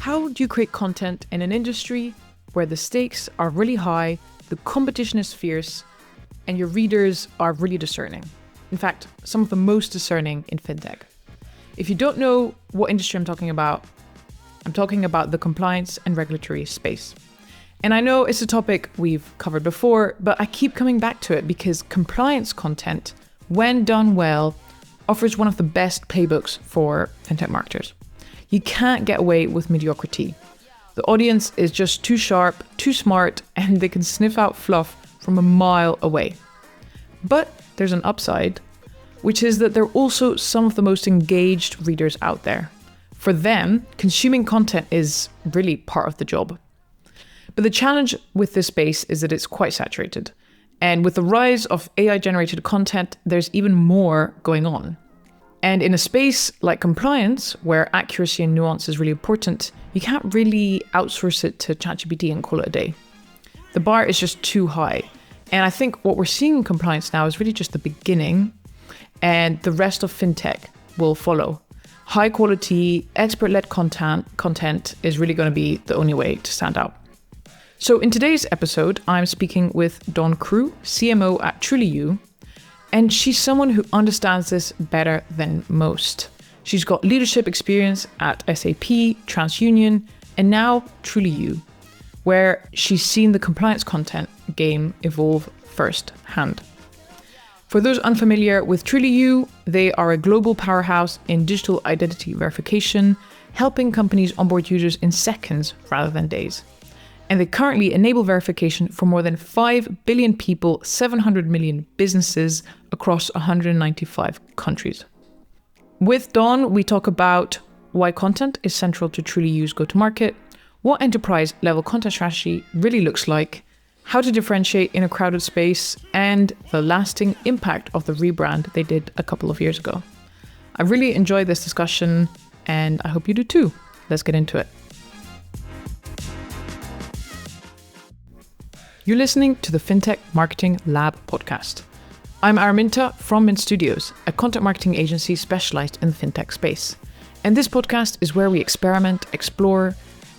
How do you create content in an industry where the stakes are really high, the competition is fierce, and your readers are really discerning? In fact, some of the most discerning in FinTech. If you don't know what industry I'm talking about the compliance and regulatory space. And I know it's a topic we've covered before, but I keep coming back to it because compliance content, when done well, offers one of the best playbooks for FinTech marketers. You can't get away with mediocrity. The audience is just too sharp, too smart, and they can sniff out fluff from a mile away. But there's an upside, which is that they're also some of the most engaged readers out there. For them, consuming content is really part of the job. But the challenge with this space is that it's quite saturated. And with the rise of AI-generated content, there's even more going on. And in a space like compliance, where accuracy and nuance is really important, you can't really outsource it to ChatGPT and call it a day. The bar is just too high. And I think what we're seeing in compliance now is really just the beginning, and the rest of FinTech will follow. High quality, expert-led content is really going to be the only way to stand out. So in today's episode, I'm speaking with Dawn Crew, CMO at Trulioo, and she's someone who understands this better than most. She's got leadership experience at SAP, TransUnion, and now Trulioo, where she's seen the compliance content game evolve firsthand. For those unfamiliar with Trulioo, they are a global powerhouse in digital identity verification, helping companies onboard users in seconds rather than days. And they currently enable verification for more than 5 billion people, 700 million businesses across 195 countries. With Dawn, we talk about why content is central to Trulioo's go-to-market, what enterprise-level content strategy really looks like, how to differentiate in a crowded space, and the lasting impact of the rebrand they did a couple of years ago. I really enjoyed this discussion, and I hope you do too. Let's get into it. You're listening to the FinTech Marketing Lab podcast. I'm Araminta from Mint Studios, a content marketing agency specialized in the FinTech space. And this podcast is where we experiment, explore,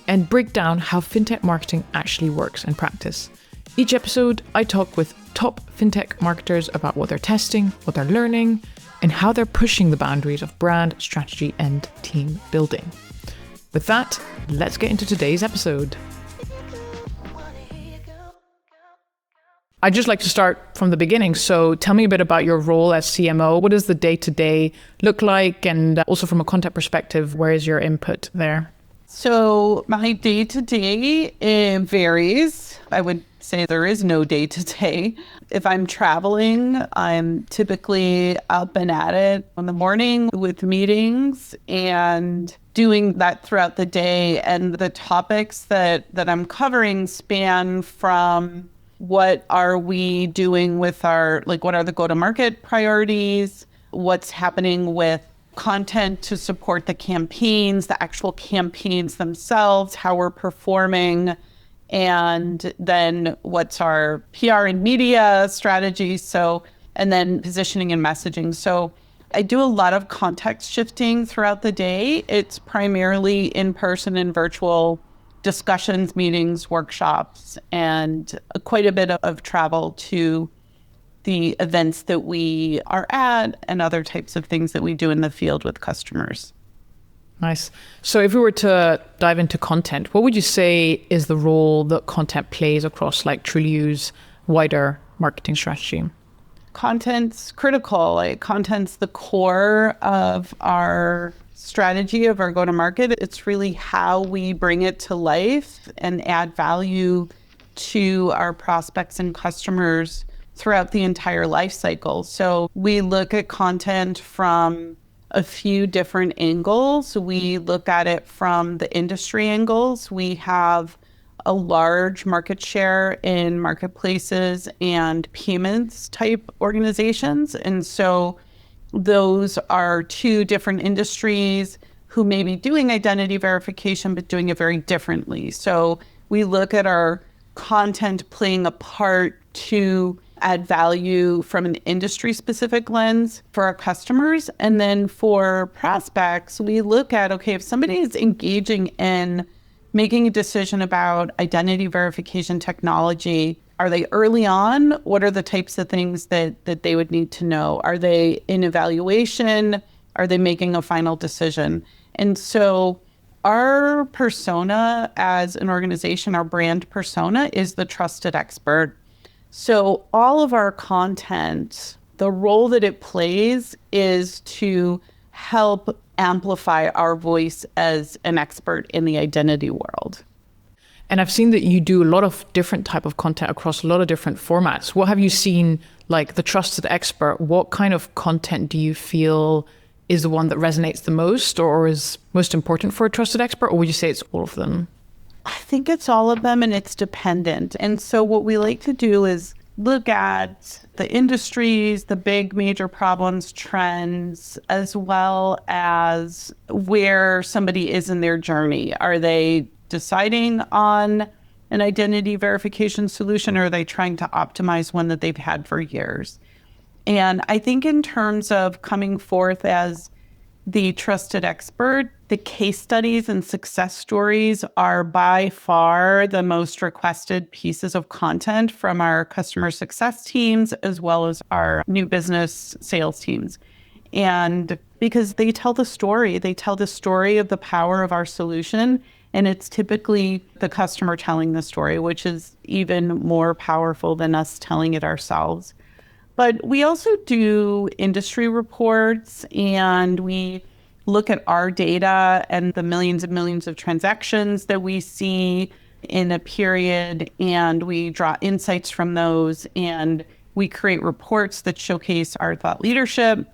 and break down how FinTech marketing actually works in practice. Each episode, I talk with top FinTech marketers about what they're testing, what they're learning, and how they're pushing the boundaries of brand, strategy, and team building. With that, let's get into today's episode. I'd just like to start from the beginning. So tell me a bit about your role as CMO. What does the day-to-day look like? And also from a content perspective, where is your input there? So my day-to-day varies. I would say there is no day-to-day. If I'm traveling, I'm typically up and at it in the morning with meetings and doing that throughout the day. And the topics that I'm covering span from what are we doing with what are the go-to-market priorities? What's happening with content to support the campaigns, the actual campaigns themselves, how we're performing, and then what's our PR and media strategy. And then positioning and messaging. So I do a lot of context shifting throughout the day. It's primarily in-person and virtual discussions, meetings, workshops, and quite a bit of travel to the events that we are at and other types of things that we do in the field with customers. Nice. So if we were to dive into content, what would you say is the role that content plays across Trulioo's wider marketing strategy? Content's critical. Content's the core of our strategy, of our go-to-market. It's really how we bring it to life and add value to our prospects and customers throughout the entire life cycle. So we look at content from a few different angles. We look at it from the industry angles. We have a large market share in marketplaces and payments type organizations. And so those are two different industries who may be doing identity verification, but doing it very differently. So we look at our content playing a part to add value from an industry-specific lens for our customers. And then for prospects, we look at, okay, if somebody is engaging in making a decision about identity verification technology. Are they early on? What are the types of things that they would need to know? Are they in evaluation? Are they making a final decision? And so our persona as an organization, our brand persona, is the trusted expert. So all of our content, the role that it plays is to help amplify our voice as an expert in the identity world. And I've seen that you do a lot of different type of content across a lot of different formats. What have you seen, like the trusted expert? What kind of content do you feel is the one that resonates the most or is most important for a trusted expert? Or would you say it's all of them? I think it's all of them and it's dependent. And so what we like to do is look at the industries, the big major problems, trends, as well as where somebody is in their journey. Are they deciding on an identity verification solution, or are they trying to optimize one that they've had for years? And I think in terms of coming forth as the trusted expert, the case studies and success stories are by far the most requested pieces of content from our customer success teams, as well as our new business sales teams. And because they tell the story of the power of our solution. And it's typically the customer telling the story, which is even more powerful than us telling it ourselves. But we also do industry reports, and we look at our data and the millions and millions of transactions that we see in a period, and we draw insights from those, and we create reports that showcase our thought leadership.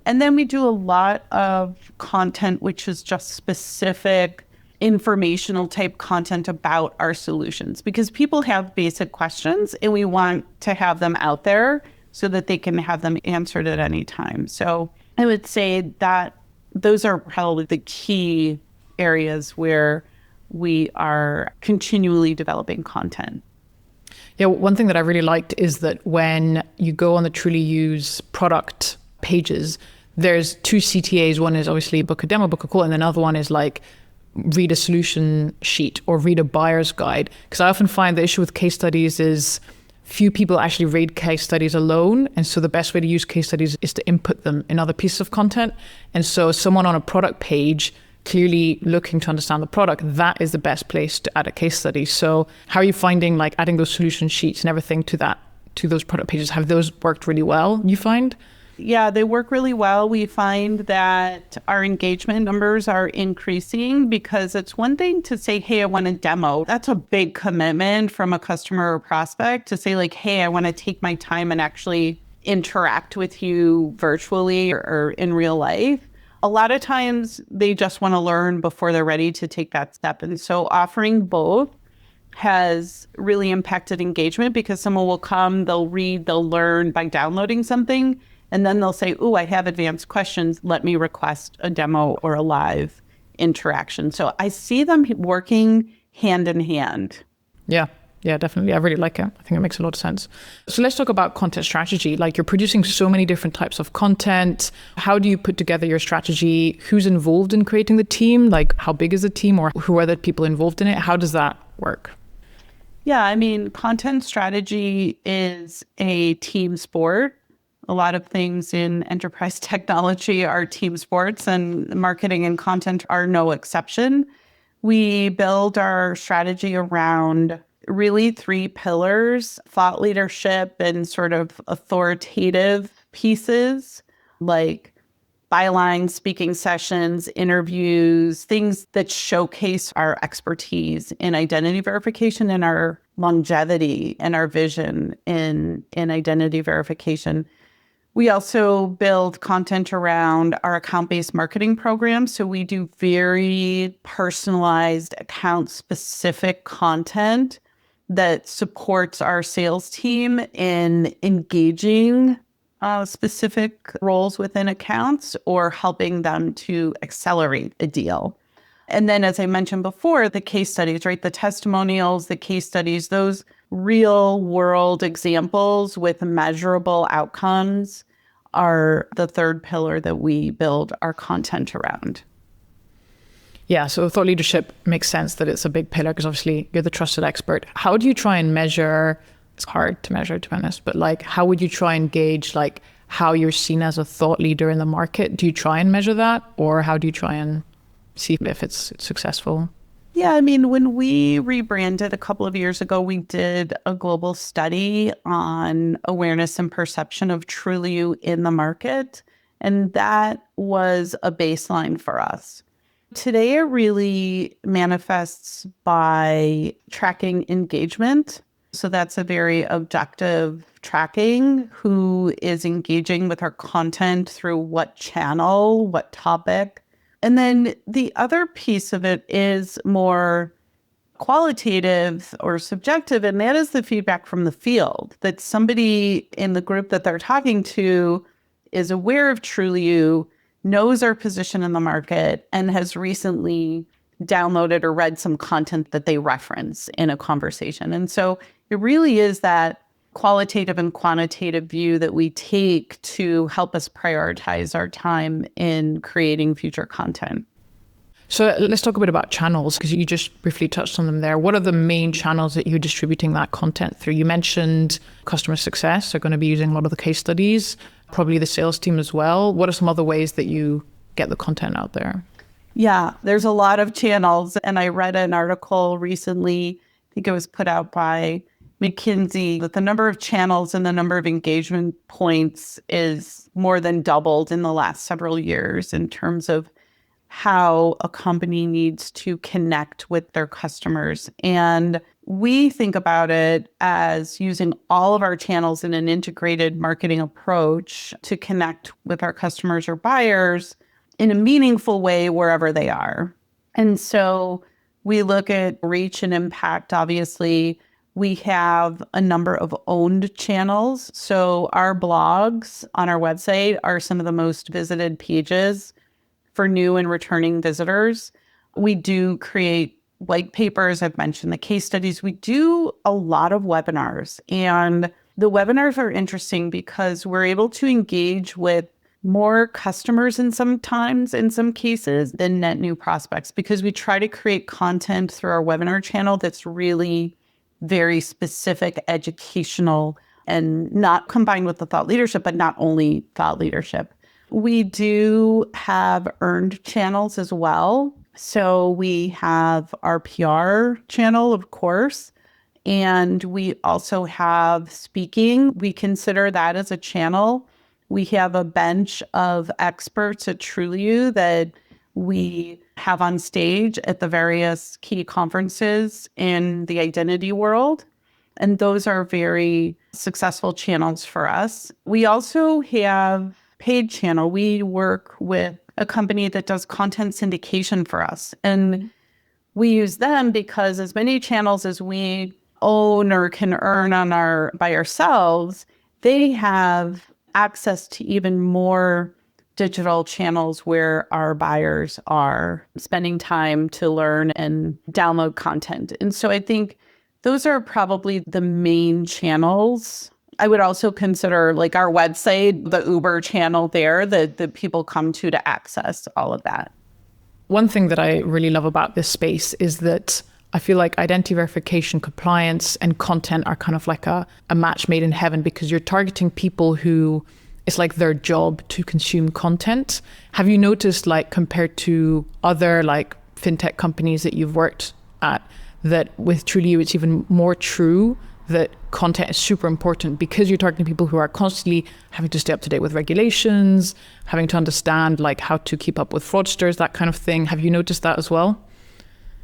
And then we do a lot of content which is just specific informational type content about our solutions, because people have basic questions and we want to have them out there so that they can have them answered at any time. So I would say that those are probably the key areas where we are continually developing content. Yeah, one thing that I really liked is that when you go on the Trulioo's product pages, there's two CTAs. One is obviously book a demo, book a call, and another one is like read a solution sheet or read a buyer's guide. Because I often find the issue with case studies is few people actually read case studies alone. And so the best way to use case studies is to input them in other pieces of content. And so someone on a product page clearly looking to understand the product, that is the best place to add a case study. So how are you finding like adding those solution sheets and everything to those product pages? Have those worked really well, you find? Yeah, they work really well. We find that our engagement numbers are increasing, because it's one thing to say, hey, I want a demo. That's a big commitment from a customer or prospect to say like, hey, I want to take my time and actually interact with you virtually or in real life. A lot of times they just want to learn before they're ready to take that step. And so offering both has really impacted engagement, because someone will come, they'll read, they'll learn by downloading something. And then they'll say, oh, I have advanced questions. Let me request a demo or a live interaction. So I see them working hand in hand. Yeah, definitely. I really like it. I think it makes a lot of sense. So let's talk about content strategy. Like, you're producing so many different types of content. How do you put together your strategy? Who's involved in creating the team? Like, how big is the team, or who are the people involved in it? How does that work? Yeah, I mean, content strategy is a team sport. A lot of things in enterprise technology are team sports, and marketing and content are no exception. We build our strategy around really three pillars: thought leadership and sort of authoritative pieces like bylines, speaking sessions, interviews, things that showcase our expertise in identity verification and our longevity and our vision in identity verification. We also build content around our account-based marketing program. So we do very personalized, account-specific content that supports our sales team in engaging specific roles within accounts or helping them to accelerate a deal. And then, as I mentioned before, the case studies, right? The testimonials, the case studies, those real world examples with measurable outcomes are the third pillar that we build our content around. Yeah, so thought leadership makes sense that it's a big pillar because obviously you're the trusted expert. How do you try and measure, it's hard to measure to be honest, but like how would you try and gauge like how you're seen as a thought leader in the market? Do you try and measure that, or how do you try and see if it's successful? Yeah, I mean, when we rebranded a couple of years ago, we did a global study on awareness and perception of Trulioo in the market, and that was a baseline for us. Today, it really manifests by tracking engagement. So that's a very objective tracking. Who is engaging with our content through what channel, what topic. And then the other piece of it is more qualitative or subjective, and that is the feedback from the field, that somebody in the group that they're talking to is aware of Trulioo, knows our position in the market, and has recently downloaded or read some content that they reference in a conversation. And so it really is that qualitative and quantitative view that we take to help us prioritize our time in creating future content. So let's talk a bit about channels, because you just briefly touched on them there. What are the main channels that you're distributing that content through? You mentioned customer success are going to be using a lot of the case studies, probably the sales team as well. What are some other ways that you get the content out there? Yeah, there's a lot of channels. And I read an article recently, I think it was put out by McKinsey, that the number of channels and the number of engagement points is more than doubled in the last several years in terms of how a company needs to connect with their customers. And we think about it as using all of our channels in an integrated marketing approach to connect with our customers or buyers in a meaningful way wherever they are. And so we look at reach and impact, obviously. We have a number of owned channels. So our blogs on our website are some of the most visited pages for new and returning visitors. We do create white papers. I've mentioned the case studies. We do a lot of webinars. And the webinars are interesting because we're able to engage with more customers in some cases than net new prospects, because we try to create content through our webinar channel that's really very specific, educational, and not combined with the thought leadership, but not only thought leadership. We do have earned channels as well. So we have our PR channel, of course, and we also have speaking. We consider that as a channel. We have a bench of experts at Trulioo that we have on stage at the various key conferences in the identity world. And those are very successful channels for us. We also have paid channel. We work with a company that does content syndication for us. And we use them because as many channels as we own or can earn by ourselves, they have access to even more digital channels where our buyers are spending time to learn and download content. And so I think those are probably the main channels. I would also consider like our website, the Uber channel there that people come to access all of that. One thing that I really love about this space is that I feel like identity verification, compliance, and content are kind of like a match made in heaven, because you're targeting people who it's like their job to consume content. Have you noticed, like compared to other like FinTech companies that you've worked at, that with Trulioo it's even more true that content is super important because you're targeting people who are constantly having to stay up to date with regulations, having to understand like how to keep up with fraudsters, that kind of thing. Have you noticed that as well?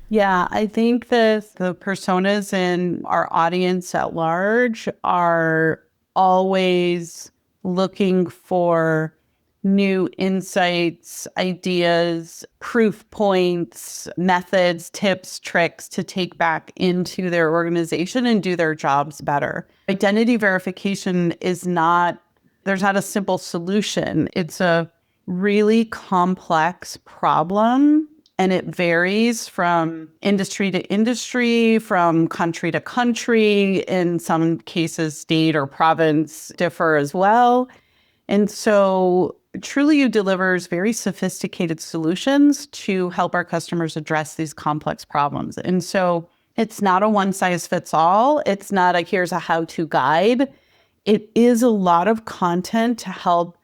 Yeah, I think that the personas in our audience at large are always looking for new insights, ideas, proof points, methods, tips, tricks to take back into their organization and do their jobs better. Identity verification there's not a simple solution. It's a really complex problem, and it varies from industry to industry, from country to country. In some cases, state or province differ as well. And so Trulioo delivers very sophisticated solutions to help our customers address these complex problems. And so it's not a one size fits all. It's not a here's a how-to guide. It is a lot of content to help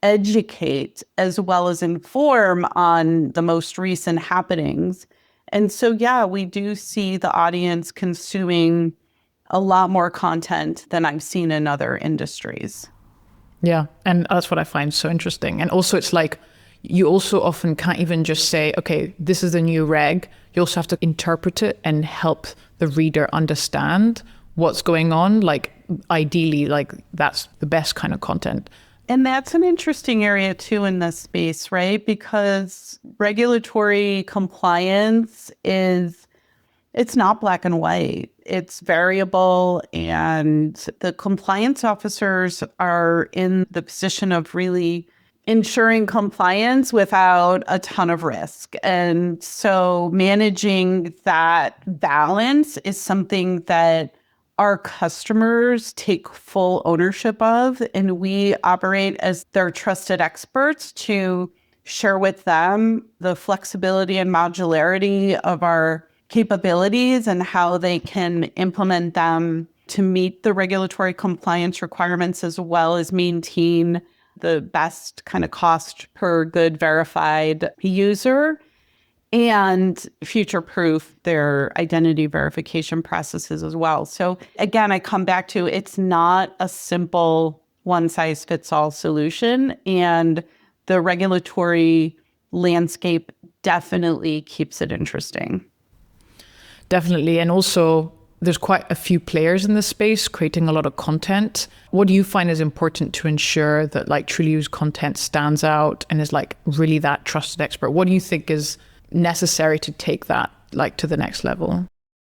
educate as well as inform on the most recent happenings. And so, yeah, we do see the audience consuming a lot more content than I've seen in other industries. Yeah, and that's what I find so interesting. And also it's like, you also often can't even just say, okay, this is the new reg. You also have to interpret it and help the reader understand what's going on. Like ideally, like that's the best kind of content. And that's an interesting area too in this space, right? Because regulatory compliance it's not black and white. It's variable, and the compliance officers are in the position of really ensuring compliance without a ton of risk. And so managing that balance is something that our customers take full ownership of, and we operate as their trusted experts to share with them the flexibility and modularity of our capabilities and how they can implement them to meet the regulatory compliance requirements, as well as maintain the best kind of cost per good verified user and future-proof their identity verification processes as well. So again, I come back to it's not a simple one-size-fits-all solution, and the regulatory landscape definitely keeps it interesting. Definitely. And also there's quite a few players in this space creating a lot of content. What do you find is important to ensure that like Trulioo's content stands out and is like really that trusted expert? What do you think is necessary to take that like to the next level?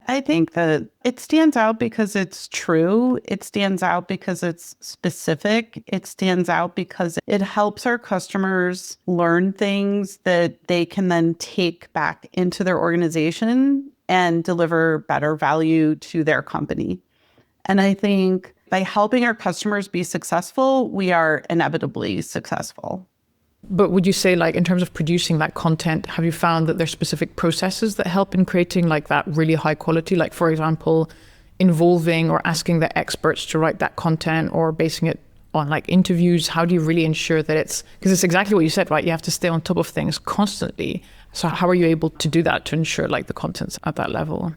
I think that it stands out because it's true. It stands out because it's specific. It stands out because it helps our customers learn things that they can then take back into their organization and deliver better value to their company. And I think by helping our customers be successful, we are inevitably successful. But would you say, like, in terms of producing that content, have you found that there's specific processes that help in creating like that really high quality? Like, for example, involving or asking the experts to write that content or basing it on like interviews? How do you really ensure that because it's exactly what you said, right? You have to stay on top of things constantly. So how are you able to do that to ensure like the content's at that level?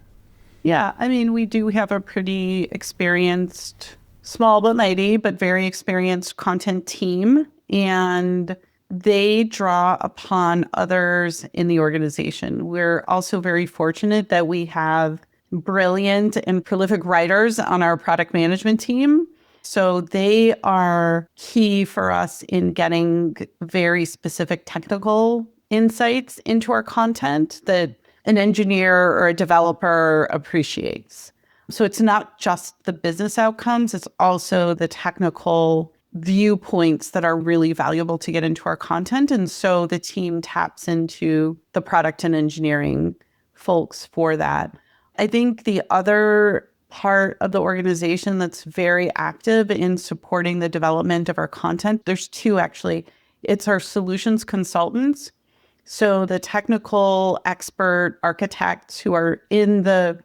Yeah, I mean, we do have a pretty experienced, small but mighty, but very experienced content team. And they draw upon others in the organization. We're also very fortunate that we have brilliant and prolific writers on our product management team. So they are key for us in getting very specific technical insights into our content that an engineer or a developer appreciates. So it's not just the business outcomes, it's also the technical viewpoints that are really valuable to get into our content. And so the team taps into the product and engineering folks for that. I think the other part of the organization that's very active in supporting the development of our content, there's two actually. It's our solutions consultants. So the technical expert architects who are in the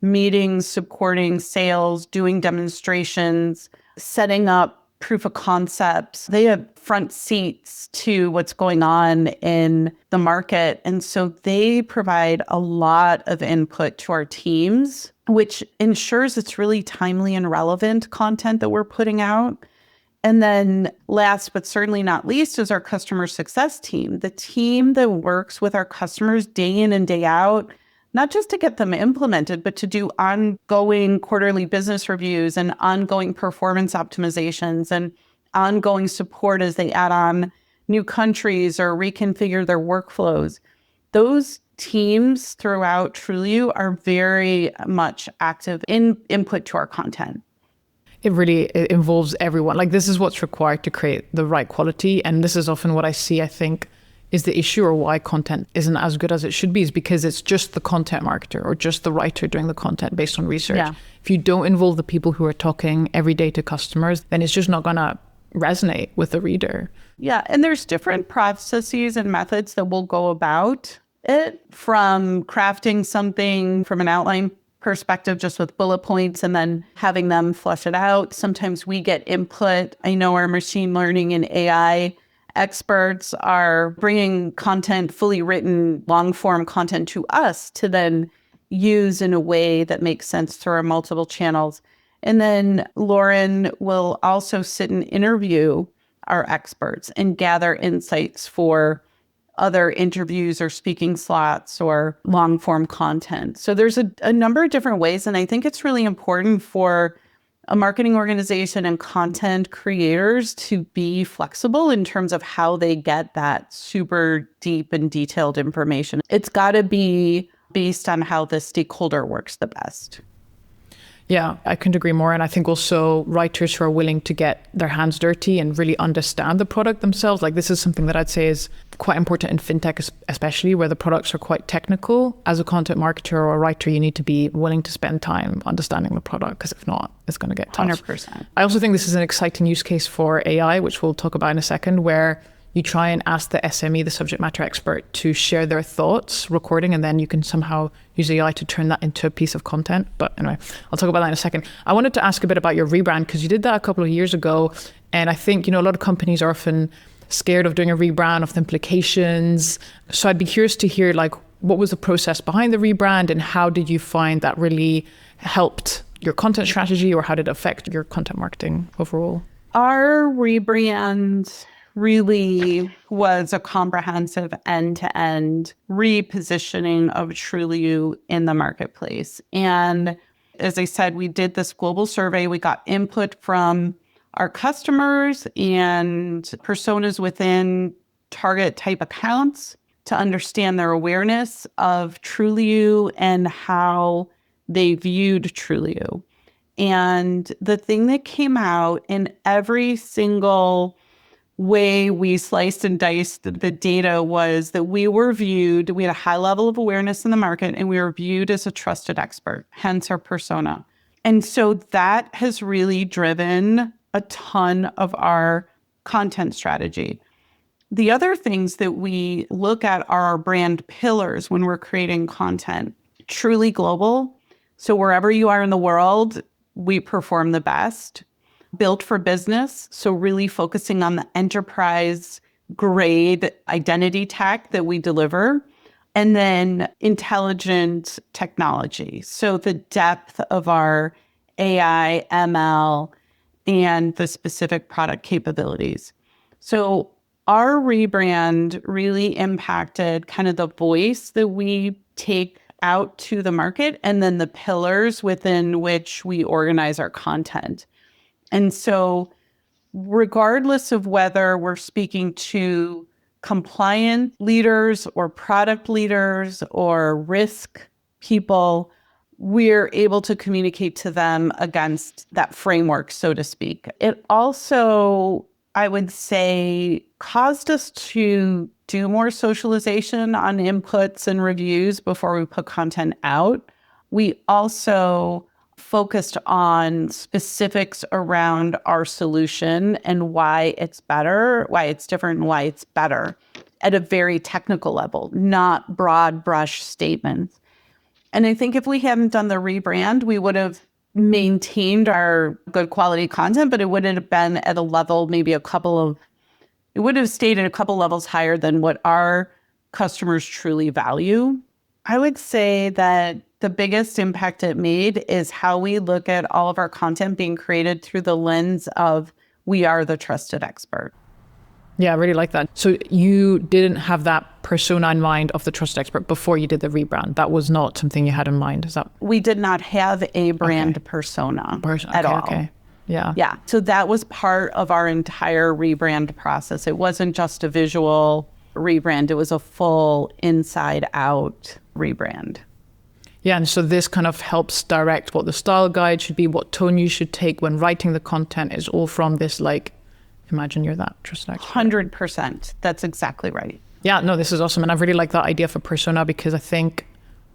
meetings, supporting sales, doing demonstrations, setting up proof of concepts. They have front seats to what's going on in the market. And so they provide a lot of input to our teams, which ensures it's really timely and relevant content that we're putting out. And then last, but certainly not least, is our customer success team, the team that works with our customers day in and day out, not just to get them implemented, but to do ongoing quarterly business reviews and ongoing performance optimizations and ongoing support as they add on new countries or reconfigure their workflows. Those teams throughout Trulioo are very much active in input to our content. It involves everyone. Like, this is what's required to create the right quality. And this is often what I see, I think, is the issue, or why content isn't as good as it should be, is because it's just the content marketer or just the writer doing the content based on research. Yeah. If you don't involve the people who are talking every day to customers, then it's just not going to resonate with the reader. Yeah, and there's different processes and methods that we'll go about it, from crafting something from an outline perspective just with bullet points and then having them flesh it out. Sometimes we get input. I know our machine learning and AI experts are bringing content, fully written, long form content to us to then use in a way that makes sense through our multiple channels. And then Lauren will also sit and interview our experts and gather insights for other interviews or speaking slots or long form content. So there's a number of different ways. And I think it's really important for a marketing organization and content creators to be flexible in terms of how they get that super deep and detailed information. It's got to be based on how the stakeholder works the best. Yeah, I couldn't agree more. And I think also writers who are willing to get their hands dirty and really understand the product themselves. Like, this is something that I'd say is quite important in FinTech, especially where the products are quite technical. As a content marketer or a writer, you need to be willing to spend time understanding the product, because if not, it's going to get tough. 100%. I also think this is an exciting use case for AI, which we'll talk about in a second, where you try and ask the SME, the subject matter expert, to share their thoughts recording, and then you can somehow use AI to turn that into a piece of content. But anyway, I'll talk about that in a second. I wanted to ask a bit about your rebrand, because you did that a couple of years ago. And I think, a lot of companies are often scared of doing a rebrand, of the implications. So I'd be curious to hear, what was the process behind the rebrand, and how did you find that really helped your content strategy, or how did it affect your content marketing overall? Our rebrand really was a comprehensive end-to-end repositioning of Trulioo in the marketplace. And as I said, we did this global survey. We got input from our customers and personas within target type accounts to understand their awareness of Trulioo and how they viewed Trulioo. And the thing that came out in every single way we sliced and diced the data was that we had a high level of awareness in the market, and we were viewed as a trusted expert, hence our persona. And so that has really driven a ton of our content strategy. The other things that we look at are our brand pillars when we're creating content. Truly global. So wherever you are in the world, we perform the best. Built for business, so really focusing on the enterprise grade identity tech that we deliver. And then intelligent technology, so the depth of our AI, ML, and the specific product capabilities. So our rebrand really impacted kind of the voice that we take out to the market, and then the pillars within which we organize our content. And so regardless of whether we're speaking to compliance leaders or product leaders or risk people, we're able to communicate to them against that framework, so to speak. It also, I would say, caused us to do more socialization on inputs and reviews before we put content out. We also focused on specifics around our solution and why it's better, why it's different, and why it's better at a very technical level, not broad brush statements. And I think if we hadn't done the rebrand, we would have maintained our good quality content, but it wouldn't have been at a level, it would have stayed at a couple levels higher than what our customers truly value. I would say that the biggest impact it made is how we look at all of our content being created through the lens of we are the trusted expert. Yeah, I really like that. So you didn't have that persona in mind of the trusted expert before you did the rebrand. That was not something you had in mind. Is that? We did not have a brand persona at all. Okay. Yeah. Yeah. So that was part of our entire rebrand process. It wasn't just a visual rebrand. It was a full inside out rebrand. Yeah, and so this kind of helps direct what the style guide should be, what tone you should take when writing the content, is all from this, imagine you're that trusted expert. 100%. That's exactly right. Yeah, no, this is awesome. And I really like that idea for persona, because I think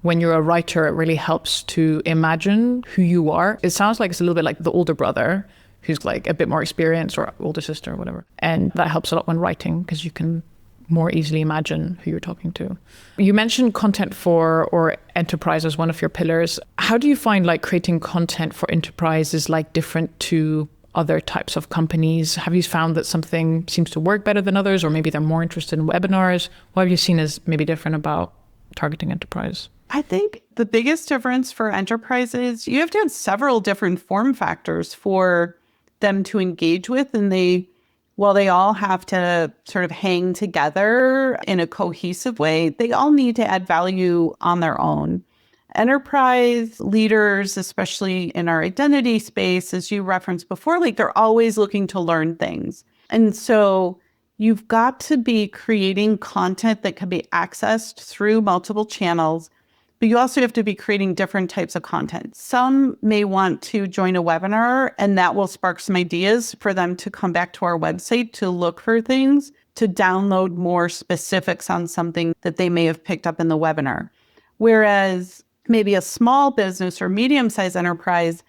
when you're a writer, it really helps to imagine who you are. It sounds like it's a little bit like the older brother who's like a bit more experienced or older sister or whatever. And that helps a lot when writing because you can more easily imagine who you're talking to. You mentioned content for or enterprise as one of your pillars. How do you find like creating content for enterprise is like different to other types of companies? Have you found that something seems to work better than others, or maybe they're more interested in webinars? What have you seen as maybe different about targeting enterprise? I think the biggest difference for enterprises, you have to have several different form factors for them to engage with, and while they all have to sort of hang together in a cohesive way, they all need to add value on their own. Enterprise leaders, especially in our identity space, as you referenced before, like they're always looking to learn things. And so you've got to be creating content that can be accessed through multiple channels, but you also have to be creating different types of content. Some may want to join a webinar, and that will spark some ideas for them to come back to our website to look for things, to download more specifics on something that they may have picked up in the webinar. Whereas maybe a small business or medium-sized enterprise,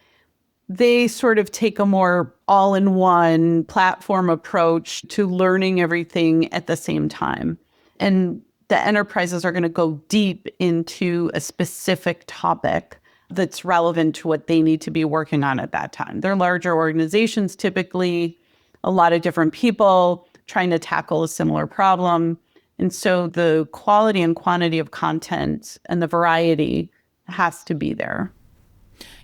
they sort of take a more all-in-one platform approach to learning everything at the same time. And the enterprises are going to go deep into a specific topic that's relevant to what they need to be working on at that time. They're larger organizations, typically a lot of different people trying to tackle a similar problem. And so the quality and quantity of content and the variety has to be there.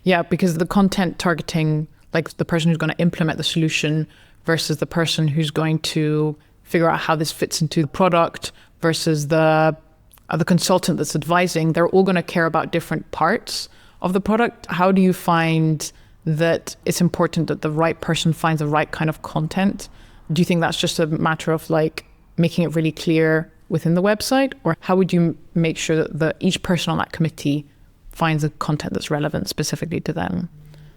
Yeah, because the content targeting, like the person who's going to implement the solution versus the person who's going to figure out how this fits into the product versus the consultant that's advising, they're all going to care about different parts of the product. How do you find that it's important that the right person finds the right kind of content? Do you think that's just a matter of like making it really clear within the website? Or how would you make sure that each person on that committee finds the content that's relevant specifically to them?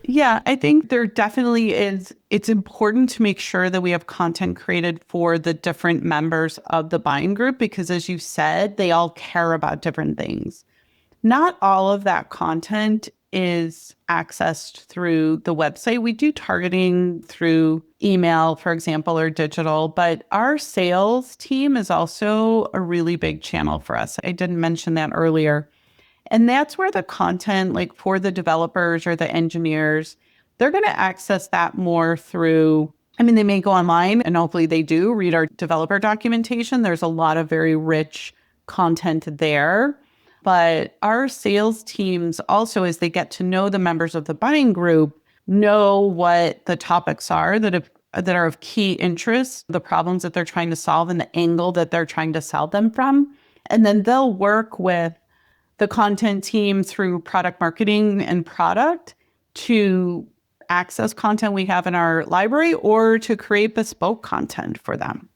Yeah, I think there definitely is. It's important to make sure that we have content created for the different members of the buying group, because as you said, they all care about different things. Not all of that content is accessed through the website. We do targeting through email, for example, or digital, but our sales team is also a really big channel for us. I didn't mention that earlier. And that's where the content, like for the developers or the engineers, they're going to access that more through, I mean, they may go online and hopefully they do read our developer documentation. There's a lot of very rich content there. But our sales teams also, as they get to know the members of the buying group, know what the topics are that are of key interest, the problems that they're trying to solve and the angle that they're trying to sell them from. And then they'll work with the content team through product marketing and product to access content we have in our library or to create bespoke content for them.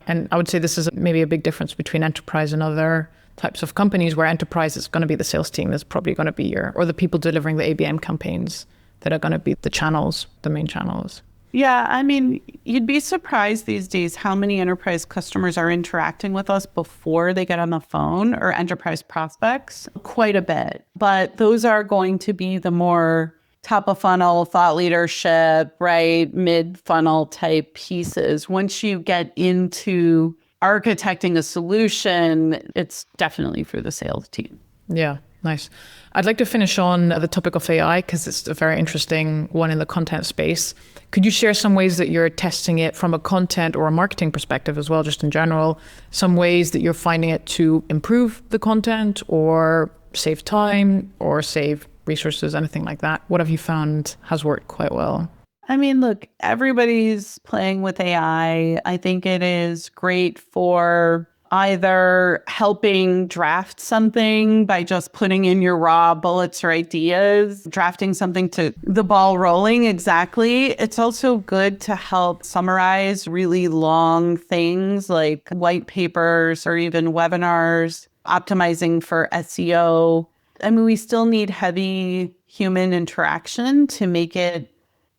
And I would say this is maybe a big difference between enterprise and other types of companies, where enterprise is going to be the sales team that's probably going to be or the people delivering the ABM campaigns that are going to be the channels, the main channels. Yeah, I mean, you'd be surprised these days how many enterprise customers are interacting with us before they get on the phone, or enterprise prospects, quite a bit. But those are going to be the more top of funnel, thought leadership, right? Mid funnel type pieces. Once you get into architecting a solution, it's definitely through the sales team. Yeah, nice. I'd like to finish on the topic of AI because it's a very interesting one in the content space. Could you share some ways that you're testing it from a content or a marketing perspective as well, just in general, some ways that you're finding it to improve the content or save time or save resources, anything like that? What have you found has worked quite well? I mean, look, everybody's playing with AI. I think it is great for either helping draft something by just putting in your raw bullets or ideas, drafting something to the ball rolling. Exactly. It's also good to help summarize really long things like white papers or even webinars, optimizing for SEO. I mean, we still need heavy human interaction to make it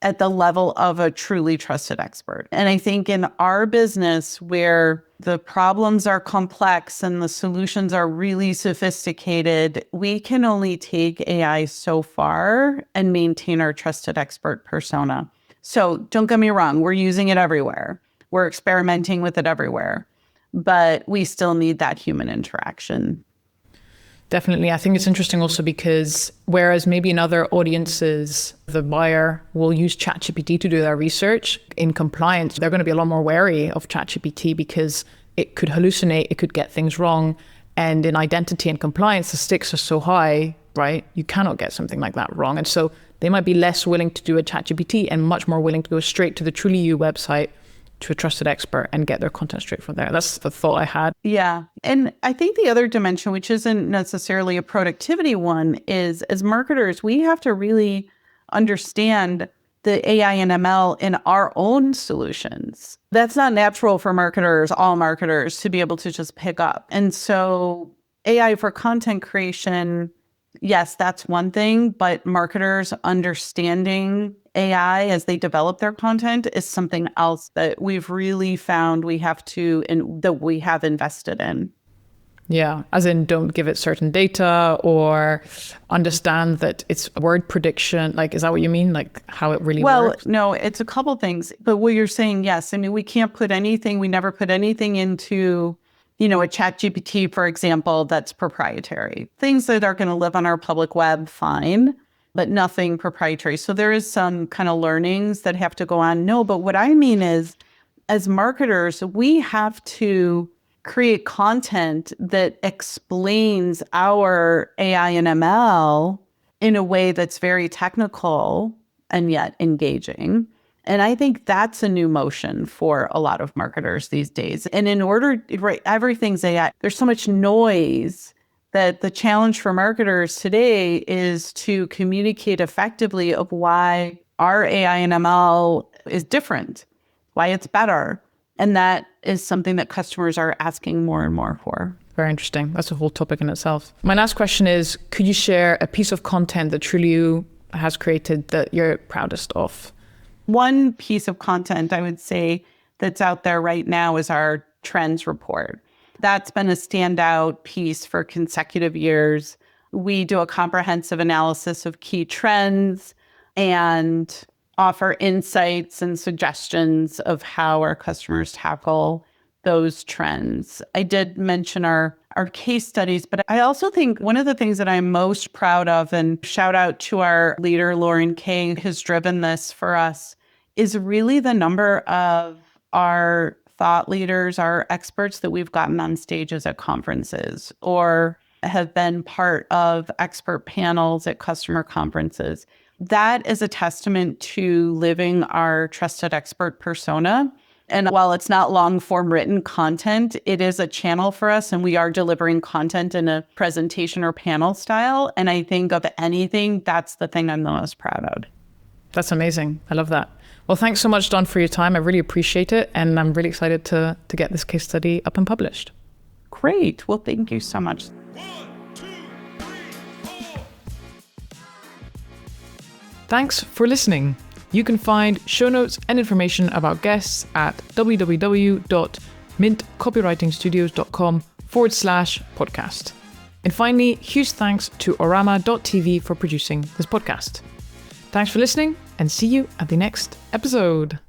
at the level of a truly trusted expert. And I think in our business, where the problems are complex and the solutions are really sophisticated, we can only take AI so far and maintain our trusted expert persona. So don't get me wrong, we're using it everywhere. We're experimenting with it everywhere, but we still need that human interaction. Definitely. I think it's interesting also because whereas maybe in other audiences, the buyer will use ChatGPT to do their research, in compliance, they're going to be a lot more wary of ChatGPT because it could hallucinate, it could get things wrong. And in identity and compliance, the stakes are so high, right? You cannot get something like that wrong. And so they might be less willing to do a ChatGPT and much more willing to go straight to the Trulioo website to a trusted expert and get their content straight from there. That's the thought I had. Yeah. And I think the other dimension, which isn't necessarily a productivity one, is as marketers, we have to really understand the AI and ML in our own solutions. That's not natural for marketers, all marketers, to be able to just pick up. And so AI for content creation, yes, that's one thing, but marketers understanding AI as they develop their content is something else that we've really found we have to, and that we have invested in. Yeah, as in don't give it certain data or understand that it's word prediction. Like, is that what you mean? Like how it really works? Well, no, it's a couple things. But what you're saying, yes. I mean, we can't put anything, we never put anything into, a ChatGPT, for example, that's proprietary. Things that are going to live on our public web, fine, but nothing proprietary. So there is some kind of learnings that have to go on. No, but what I mean is, as marketers, we have to create content that explains our AI and ML in a way that's very technical and yet engaging. And I think that's a new motion for a lot of marketers these days. And in order, right, everything's AI. There's so much noise that the challenge for marketers today is to communicate effectively of why our AI and ML is different, why it's better. And that is something that customers are asking more and more for. Very interesting. That's a whole topic in itself. My last question is, could you share a piece of content that Trulioo has created that you're proudest of? One piece of content I would say that's out there right now is our trends report. That's been a standout piece for consecutive years. We do a comprehensive analysis of key trends and offer insights and suggestions of how our customers tackle those trends. I did mention our case studies, but I also think one of the things that I'm most proud of, and shout out to our leader, Lauren Kay, who's driven this for us, is really the number of our thought leaders, our experts that we've gotten on stages at conferences or have been part of expert panels at customer conferences. That is a testament to living our trusted expert persona. And while it's not long form written content, it is a channel for us, and we are delivering content in a presentation or panel style. And I think of anything, that's the thing I'm the most proud of. That's amazing. I love that. Well, thanks so much, Dawn, for your time. I really appreciate it. And I'm really excited to get this case study up and published. Great. Well, thank you so much. 1, 2, 3, 4. Thanks for listening. You can find show notes and information about guests at www.mintcopywritingstudios.com/podcast. And finally, huge thanks to Orama.tv for producing this podcast. Thanks for listening, and see you at the next episode.